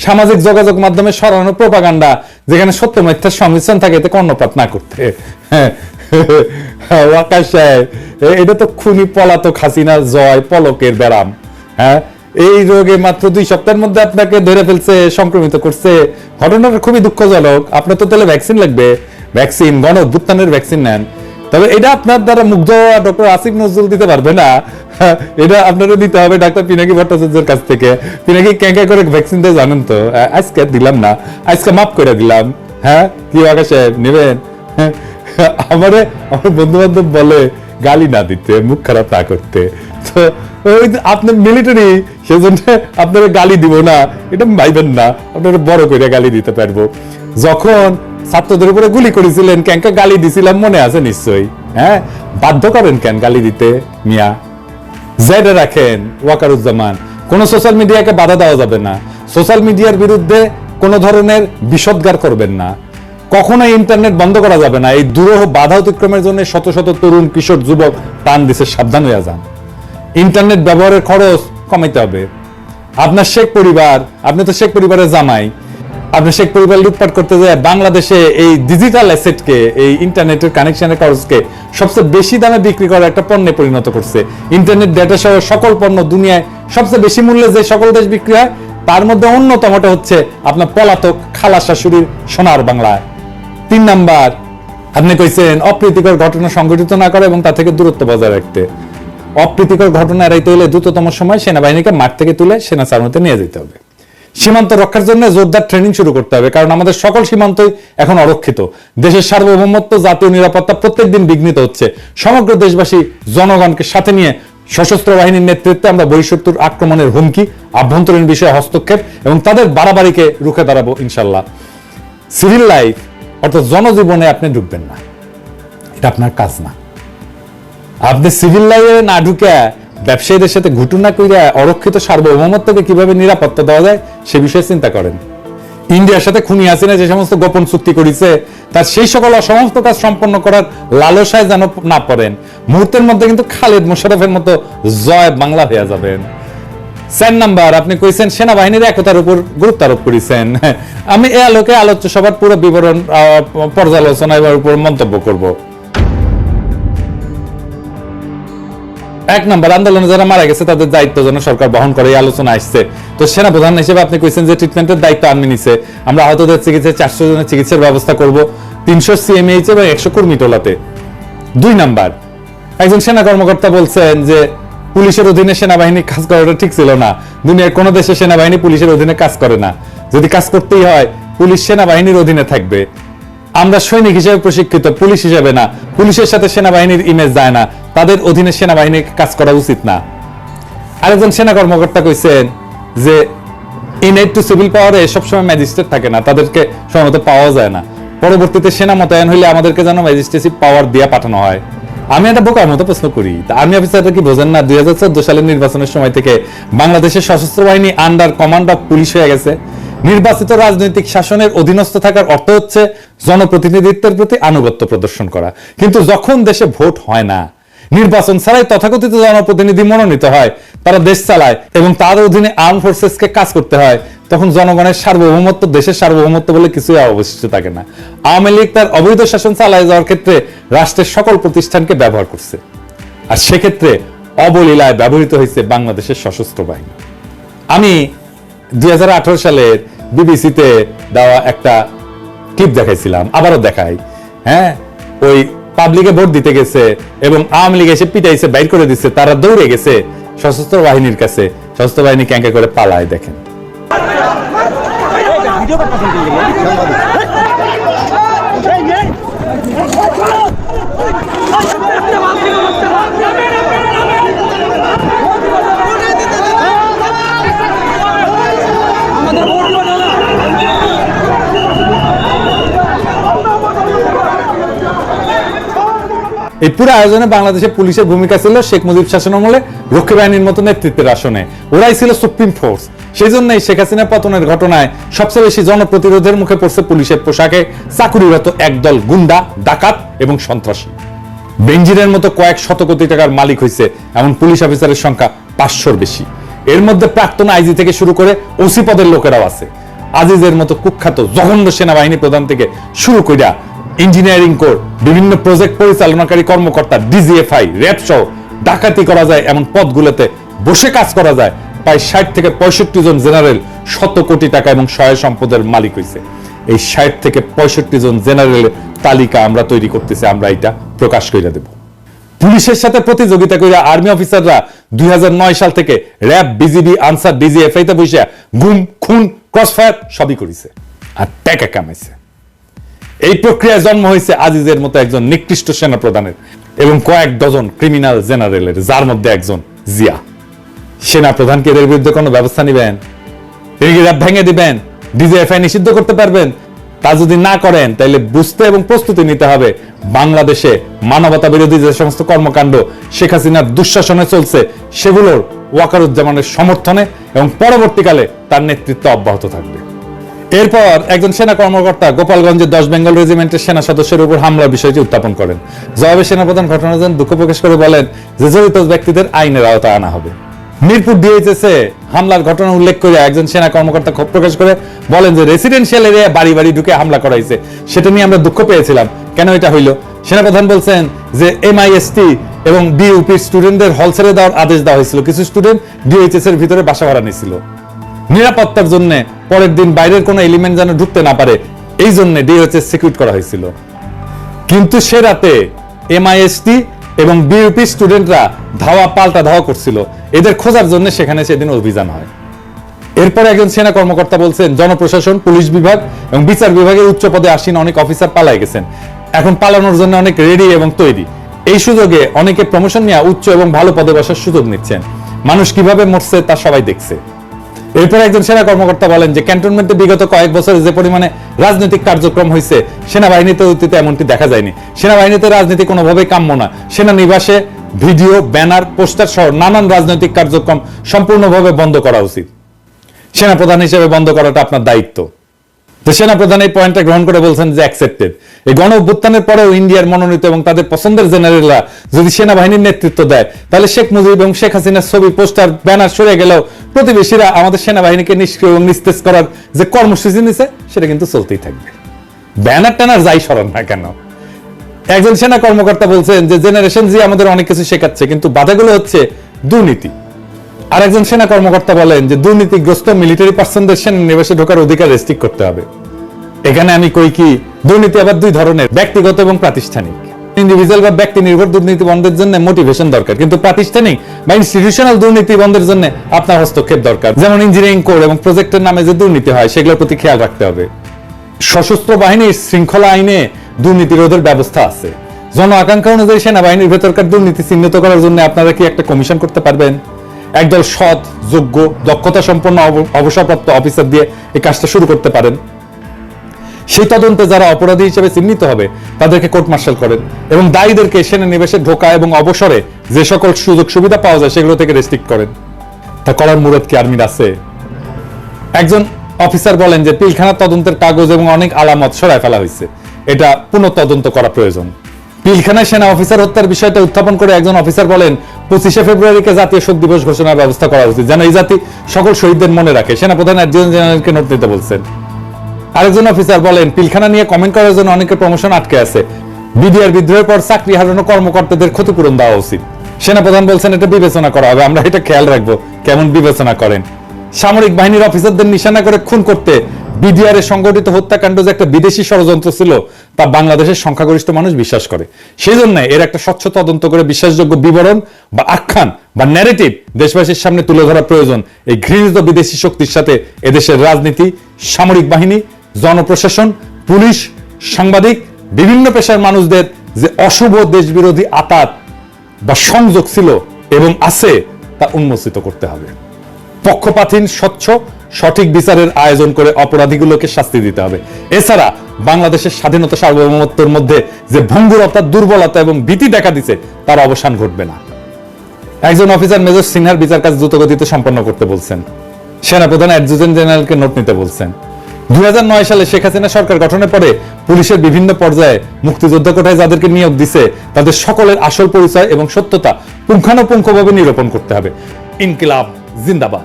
সামাজিক যোগাযোগ মাধ্যমে সরানো প্রোপাগান্ডা যেখানে সত্য মিথ্যার সংমিশ্রণ থাকে এতে কর্ণপাত না করতে। ওয়াকার সাহেব, এটা তো খুনি পলাতক হাসিনা জয় পলকের ব্যারাম। হ্যাঁ, এই রোগে মাত্র 2 সপ্তাহের মধ্যে আপনাকে ধরে ফেলছে, সংক্রমিত করছে। ঘটনাটা খুবই দুঃখজনক। আপনার তো তাহলে ভ্যাকসিন লাগবে, ভ্যাকসিন গণ অভ্যুত্থানের ভ্যাকসিন নেন। তবে এটা আপনার দ্বারা মুগ্ধ ডক্টর আসিফ নজরুল দিতে পারবে না, এটা আপনারা নিতে হবে ডাক্তার পিনাকি ভট্টাচার্যের কাছ থেকে। পিনাকি ক্যাঁকা করে ভ্যাকসিন দিয়ে জানেন তো, আজকে দিলাম না, আজকে মাফ করে দিলাম। হ্যাঁ, কি আকাশ সাহেব নেবেন? আমার বন্ধু বান্ধব বলে গালি না দিতে, মুখ খারাপ না করতে। তো ওই আপনার মিলিটারি, সেজন্য আপনারা গালি দিব না এটা ভাইবেন না, আপনারা বড় করে গালি দিতে পারবো। যখন ছাত্রদের উপরে গুলি করেছিলেন ক্যাঙ্কা গালি দিছিলাম, মনে আছে নিশ্চয়ই। হ্যাঁ, বাধ্য করেন কেন গালি দিতে মিয়া? জেডে রাখেন ওয়াকারুজ্জামান, কোন সোশ্যাল মিডিয়াকে বাধা দেওয়া যাবে না, সোশ্যাল মিডিয়ার বিরুদ্ধে কোন ধরনের বিষোদ্গার করবেন না, কখনো ইন্টারনেট বন্ধ করা যাবে না। এই দুরূহ বাধা অতিক্রমের জন্য শত শত তরুণ কিশোর যুবক প্রাণ দিছে, সাবধান হয়ে যান। ইন্টারনেট ব্যবহারের খরচ কমাইতে হবে। আপনার শেখ পরিবার, আপনি তো শেখ পরিবারের জামাই, আপনি শেখ পরিবার লুটপাট করতে যায় বাংলাদেশে এই ডিজিটাল অ্যাসেটকে, এই ইন্টারনেটের কানেকশনের খরচকে সবচেয়ে বেশি দামে বিক্রি করা একটা পণ্যে পরিণত করছে। ইন্টারনেট ডেটা সহ সকল পণ্য দুনিয়ায় সবচেয়ে বেশি মূল্যে যে সকল দেশ বিক্রি হয় তার মধ্যে অন্যতমটা হচ্ছে আপনার পলাতক খালা শাশুড়ির সোনার বাংলায়। 3 নাম্বার, আপনি কইছেন অপ্রীতিকর ঘটনা সংঘটিত না করে এবং তা থেকে দূরত্ব বজায় রাখতে। অপ্রীতিকর ঘটনা এড়াইতে হলে দ্রুততম সময় সেনাবাহিনীকে মাঠ থেকে তুলে সেনা চালানোতে নিয়ে যেতে হবে। সীমান্ত রক্ষার জন্য জোরদার ট্রেনিং শুরু করতে হবে, কারণ আমাদের সকল সীমান্তই এখন অরক্ষিত। দেশের সার্বভৌমত্ব, জাতীয় নিরাপত্তা প্রত্যেকদিন বিঘ্নিত হচ্ছে। সমগ্র দেশবাসী জনগণকে সাথে নিয়ে সশস্ত্র বাহিনীর নেতৃত্বে আমরা বহিঃশত্রুর আক্রমণের হুমকি, আভ্যন্তরীণ বিষয়ে হস্তক্ষেপ এবং তাদের বাড়াবাড়িকে রুখে দাঁড়াবো ইনশাল্লাহ। সিভিল লাইফ অর্থাৎ জনজীবনে আপনি ঢুকবেন না, এটা আপনার কাজ না। আপনি সিভিল লাইফে না ঢুকে ব্যবসায়ীদের সাথে ঘুটনা কইরা অরক্ষিত সার্বভৌমত্বকে কিভাবে নিরাপত্তা দেওয়া যায় সে বিষয়ে চিন্তা করেন। ইন্ডিয়ার সাথে খুনি হাসিনা যে সমস্ত গোপন চুক্তি করেছে তার সেই সকল অসমস্ত কাজ সম্পন্ন করার লালসায় যেন না পড়েন। মুহূর্তের মধ্যে কিন্তু খালেদ মোশাররফের মতো জয় বাংলা হয়ে যাবেন। 4 নাম্বার, আপনি কইছেন সেনাবাহিনীর একতার উপর গুরুত্ব আরোপ করেছেন। আমি এ আলোকে আলোচ্য সভার পুরো বিবরণ পর্যালোচনা এবার উপর মন্তব্য করব। 1 নাম্বার, আন্দোলনে যারা মারা গেছে তাদের দায়িত্ব যেন সরকার বহন করে, এই আলোচনা আসছে। তো সেনা প্রধান হিসেবে আপনি কইছেন যে ট্রিটমেন্টের দায়িত্ব আমি নিছে, আমরা আহতদের চিকিৎসায় 400 জনের চিকিৎসার ব্যবস্থা করব, 300 সিএমএইচ এবং 100 কর্মী টোলাতে। 2 নাম্বার, একজন সেনা কর্মকর্তা বলছেন যে পুলিশের অধীনে সেনাবাহিনী কাজ করাটা ঠিক ছিল না। দুনিয়ার কোন দেশে সেনাবাহিনী পুলিশের অধীনে কাজ করে না। যদি কাজ করতেই হয় পুলিশ সেনাবাহিনীর অধীনে থাকবে। আমরা সৈনিক হিসেবে প্রশিক্ষিত, পুলিশ হিসেবে না। পুলিশের সাথে সেনাবাহিনীর ইমেজ যায় না, তাদের অধীনে সেনাবাহিনীর কাজ করা উচিত না। আরেকজন সেনা কর্মকর্তা কইছেন যে ইনহেড টু সিভিল পাওয়ারে সবসময় ম্যাজিস্ট্রেট থাকে না, তাদেরকে সময়মতো পাওয়া যায় না। পরবর্তীতে সেনা মোতায়েন হইলে আমাদেরকে যেন ম্যাজিস্ট্রেসি পাওয়ার দিয়ে পাঠানো হয়। আমি একটা বোকার মতো প্রশ্ন করি, আর্মি অফিসাররা কি বোঝেন না 2014 সালের নির্বাচনের সময় থেকে বাংলাদেশের সশস্ত্র বাহিনী আন্ডার কমান্ড অফ পুলিশ হয়ে গেছে? নির্বাচিত রাজনৈতিক শাসনের অধীনস্থ থাকার অর্থ হচ্ছে জনপ্রতিনিধিত্বের প্রতি আনুগত্য প্রদর্শন করা। কিন্তু যখন দেশে ভোট হয় না, নির্বাচন ছাড়াই তথাকথিত জনপ্রতিনিধি মনোনীত হয়, তারা দেশ চালায় এবং তার অধীনে আর্ম ফোর্সেসকে কাজ করতে হয়, তখন জনগণের সার্বভৌমত্ব, দেশের সার্বভৌমত্ব বলে কিছুই অবশিষ্ট থাকে না। আওয়ামী লীগ তার অবৈধ শাসন চালায় যাওয়ার ক্ষেত্রে রাষ্ট্রের সকল প্রতিষ্ঠানকে ব্যবহার করছে, আর সেক্ষেত্রে অবলীলায় ব্যবহৃত হয়েছে বাংলাদেশের সশস্ত্র বাহিনী। আমি 2018 সালের বিবিসিতে দেওয়া একটা ক্লিপ দেখাইছিলাম, আবারও দেখাই। হ্যাঁ, ওই পাবলিকে ভোট দিতে গেছে এবং আওয়ামী লীগ এসে পিটাইছে, বাইর করে দিচ্ছে, তারা দৌড়ে গেছে সশস্ত্র বাহিনীর কাছে, সশস্ত্র বাহিনী ক্যাঙ্কা করে পালায়। দেখেন এই পুরো আয়োজনে বাংলাদেশের পুলিশের ভূমিকা ছিল শেখ মুজিব শাসনামলে রক্ষী বাহিনীর মতো নেতৃত্বের আসনে, ওরাই ছিল সুপ্রিম ফোর্স। সেই জন্যই শেখ হাসিনা পতনের ঘটনায় সবচেয়ে বেশি জনপ্রতিরোধের মুখে পড়ছে পুলিশের পোশাকে চাকুরিরত একদল গুন্ডা, ডাকাত এবং সন্ত্রাসী। বেনজিরের মতো কয়েক শত কোটি টাকার মালিক হয়েছে এমন পুলিশ অফিসারের সংখ্যা 500-র বেশি। এর মধ্যে প্রাক্তন আইজি থেকে শুরু করে ওসি পদের লোকেরাও আছে। আজিজের মতো কুখ্যাত জঘন্য সেনাবাহিনী প্রধান থেকে শুরু কইরা ইঞ্জিনিয়ারিং কোর বিভিন্ন প্রজেক্ট পরিচালনাকারী কর্মকর্তা, ডিজিএফআই, র্যাব সহ ডাকাতি করা যায় এমন পদগুলোতে বসে কাজ করা যায় প্রায় 60 থেকে 65 জন জেনারেল 100 কোটি টাকা এবং সহায় সম্পদের মালিক হয়েছে। এই 60 থেকে 65 জন জেনারেলের তালিকা আমরা তৈরি করতেছি, আমরা এটা প্রকাশ করে দেব। পুলিশের সাথে প্রতিযোগিতা করে আর্মি অফিসাররা 2009 সাল থেকে র্যাব, বিজিবি, আনসার, ডিজিএফআই তে বসে গুম, খুন, ক্রসফায়ার সবই করেছে আর টাকা কামাইছে। এই প্রক্রিয়ায় জন্ম হয়েছে আজিজের মতো একজন নিকৃষ্ট সেনা প্রধানের এবং কয়েক ডজন ক্রিমিনাল জেনারেলের, যার মধ্যে একজন জিয়া। সেনা প্রধানকে এদের বিরুদ্ধে কোনো ব্যবস্থা নেবেন? র্যাব ভেঙে দিবেন? ডিজিএফআই নিষিদ্ধ করতে পারবেন? তা যদি না করেন তাহলে বুঝতে এবং প্রস্তুতি নিতে হবে বাংলাদেশে মানবতা বিরোধী যে সমস্ত কর্মকাণ্ড শেখ হাসিনার দুঃশাসনে চলছে সেগুলোর ওয়াকারুজ্জামানের সমর্থনে এবং পরবর্তীকালে তার নেতৃত্ব অব্যাহত থাকবে। এরপর একজন সেনা কর্মকর্তা গোপালগঞ্জের 10 বেঙ্গল রেজিমেন্টের সেনা সদস্যের উপর হামলার বিষয়টি উত্থাপন করেন। জবাবে সেনাপ্রধান ঘটনার জন্য দুঃখ প্রকাশ করে বলেন যে জড়িত ব্যক্তিদের আইনের আওতায় আনা হবে। মিরপুর ডিএইচএসে হামলার ঘটনা উল্লেখ করে একজন সেনা কর্মকর্তা ক্ষোভ প্রকাশ করে বলেন যে রেসিডেন্সিয়াল এরিয়ায় বাড়ি বাড়ি ঢুকে হামলা করা হয়েছে, সেটা নিয়ে আমরা দুঃখ পেয়েছিলাম, কেন এটা হইল? সেনাপ্রধান বলছেন যে এমআইএসটি এবং ডিইউপি স্টুডেন্টদের হল ছেড়ে দেওয়ার আদেশ দেওয়া হয়েছিল, কিছু স্টুডেন্ট ডিএইচএস এর ভিতরে বাসা ভাড়া নিয়েছিল নিরাপত্তার জন্য, পরের দিন বাইরের কোনো এলিমেন্ট যেন ঢুকতে না পারে এই জন্য ডিএইচএস সিকিউর করা হয়েছিল। কিন্তু সে রাতে এমআইএসটি এবং বিইউপি স্টুডেন্টরা পাল্টা ধাওয়া করছিল, এদের খোঁজার জন্য সেখানে সেদিন অভিযান হয়। এরপর একজন সেনা কর্মকর্তা বলছেন জনপ্রশাসন, পুলিশ বিভাগ এবং বিচার বিভাগের উচ্চ পদে আসীন অনেক অফিসার পালায় গেছেন, এখন পালানোর জন্য অনেক রেডি এবং তৈরি। এই সুযোগে অনেকে প্রমোশন নিয়ে উচ্চ এবং ভালো পদে বসার সুযোগ নিচ্ছেন। মানুষ কিভাবে মরছে তা সবাই দেখছে। এরপর একজন সেনা কর্মকর্তা বলেন যে ক্যান্টনমেন্টে বিগত কয়েক বছরে যে পরিমাণে রাজনৈতিক কার্যক্রম হয়েছে সেনাবাহিনীতে অতীতে এমনটি দেখা যায়নি। সেনাবাহিনীতে রাজনীতি কোনোভাবেই কাম্য না। সেনানিবাসে ভিডিও, ব্যানার, পোস্টার সহ নানান রাজনৈতিক কার্যক্রম সম্পূর্ণভাবে বন্ধ করা উচিত। সেনাপ্রধান হিসেবে বন্ধ করাটা আপনার দায়িত্ব। তো সেনাপ্রধান এই পয়েন্টটা গ্রহণ করে বলছেন যে অ্যাকসেপ্টেড। এই গণ অভ্যুত্থানের পরেও ইন্ডিয়ার মনোনীত এবং তাদের পছন্দের জেনারেলরা যদি সেনাবাহিনীর নেতৃত্ব দেয় তাহলে শেখ মুজিব এবং শেখ হাসিনার ছবি, পোস্টার, ব্যানার সরে গেলেও প্রতিবেশীরা আমাদের সেনাবাহিনীকে নিষ্ক্রিয় এবং নিস্তেজ করার যে কর্মসূচি নিছে সেটা কিন্তু চলতেই থাকবে, ব্যানার টানার যাই সরণ না কেন। একজন সেনা কর্মকর্তা বলছেন যে জেনারেশন জি আমাদের অনেক কিছু শেখাচ্ছে, কিন্তু বাধাগুলো হচ্ছে দুর্নীতি। আর একজন সেনা কর্মকর্তা বলেন যে দুর্নীতিগ্রস্ত মিলিটারি পার্সনদের সেনানিবাসে ঢোকার অধিকার রেস্ট্রিক্ট করতে হবে। এখানে আমি কই কি, দুর্নীতি আবার দুই ধরনের, ব্যক্তিগত এবং প্রাতিষ্ঠানিক। ইন্ডিভিজুয়াল বা ব্যক্তি নির্ভর দুর্নীতি বন্ধের জন্য মোটিভেশন দরকার, কিন্তু প্রাতিষ্ঠানিক বা ইনস্টিটিউশনাল দুর্নীতি বন্ধের জন্য আপনার হস্তক্ষেপ দরকার। যেমন ইঞ্জিনিয়ারিং কোর এবং প্রজেক্টের নামে যে দুর্নীতি হয় সেগুলোর প্রতি খেয়াল রাখতে হবে। সশস্ত্র বাহিনীর শৃঙ্খলা আইনে দুর্নীতি রোধের ব্যবস্থা আছে। জন আকাঙ্ক্ষা অনুযায়ী সেনাবাহিনীর ভেতরকার দুর্নীতি চিহ্নিত করার জন্য আপনারা কি একটা কমিশন করতে পারবেন? একদল সৎ, যোগ্য, দক্ষতা সম্পন্ন অবসরপ্রাপ্ত অফিসার দিয়ে এই কাজটা শুরু করতে পারেন। সেই তদন্তে যারা অপরাধী হিসেবে চিহ্নিত হবে তাদেরকে কোর্ট মার্শাল করেন এবং দায়ীদেরকে সেনানিবাসে ঢোকা এবং অবসরে যে সকল সুযোগ সুবিধা পাওয়া যায় সেগুলো থেকে রেস্ট্রিক্ট করেন। তা করার মুরত কি আর্মির আছে? একজন অফিসার বলেন যে পিলখানা তদন্তের কাগজ এবং অনেক আলামত সরায় ফেলা হয়েছে, এটা পুনঃ তদন্ত করা প্রয়োজন। পিলখানায় সেনা অফিসার হত্যার বিষয়টা উত্থাপন করে একজন অফিসার বলেন 25শে ফেব্রুয়ারিকে জাতীয় শোক দিবস ঘোষণার ব্যবস্থা করা উচিত, যেন এই জাতি সকল শহীদদের মনে রাখে। সেনাপ্রধান অ্যাডজুটেন্ট জেনারেলকে নোট নিতে বলছেন। আরেকজন অফিসার বলেন পিলখানা নিয়ে কমেন্ট করার জন্য অনেকের প্রমোশন আটকে আছে, বিডিআর বিদ্রোহের পর চাকরি হারানো কর্মকর্তাদের ক্ষতিপূরণ দেওয়া উচিত। সেনাপ্রধান বলছেন এটা বিবেচনা করা হবে, আমরা এটা খেয়াল রাখবো কেমন বিবেচনা করেন। সামরিক বাহিনীর অফিসারদের নিশানা করে খুন করতে বিডিআর এর সংগঠিত হত্যাকাণ্ড যে একটা বিদেশি ষড়যন্ত্র ছিল তা বাংলাদেশের সংখ্যাগরিষ্ঠ মানুষ বিশ্বাস করে। সেই জন্য এর একটা স্বচ্ছ তদন্ত করে বিশ্বাসযোগ্য বিবরণ বা আখ্যান বা ন্যারেটিভ দেশবাসীর সামনে তুলে ধরা প্রয়োজন। এই ঘৃণিত বিদেশি শক্তির সাথে এদেশের রাজনীতি, সামরিক বাহিনী, জনপ্রশাসন, পুলিশ, সাংবাদিক, বিভিন্ন পেশার মানুষদের যে অশুভ দেশবিরোধী আতাত বা সংযোগ ছিল এবং আছে তা উন্মোচিত করতে হবে। পক্ষপাতহীন, স্বচ্ছ, সঠিক বিচারের আয়োজন করে অপরাধীগুলোকে শাস্তি দিতে হবে। এছাড়া বাংলাদেশের স্বাধীনতা সার্বভৌমত্বের মধ্যে যে ভঙ্গুরতা, দুর্বলতা এবং ভীতি দেখা দিচ্ছে তার অবসান ঘটবে না। একজন অফিসার মেজর সিনহার বিচার কাজ দ্রুতগতিতে সম্পন্ন করতে বলছেন। সেনাপ্রধান অ্যাডজুটেন্ট জেনারেলকে নোট নিতে বলছেন। 2009 সালে শেখ হাসিনা সরকার গঠনের পরে পুলিশের বিভিন্ন পর্যায়ে মুক্তিযোদ্ধা কোটায় যাদেরকে নিয়োগ দিছে তাদের সকলের আসল পরিচয় এবং সত্যতা পুঙ্খানুপুঙ্খভাবে নিরূপণ করতে হবে। ইনকিলাব জিন্দাবাদ।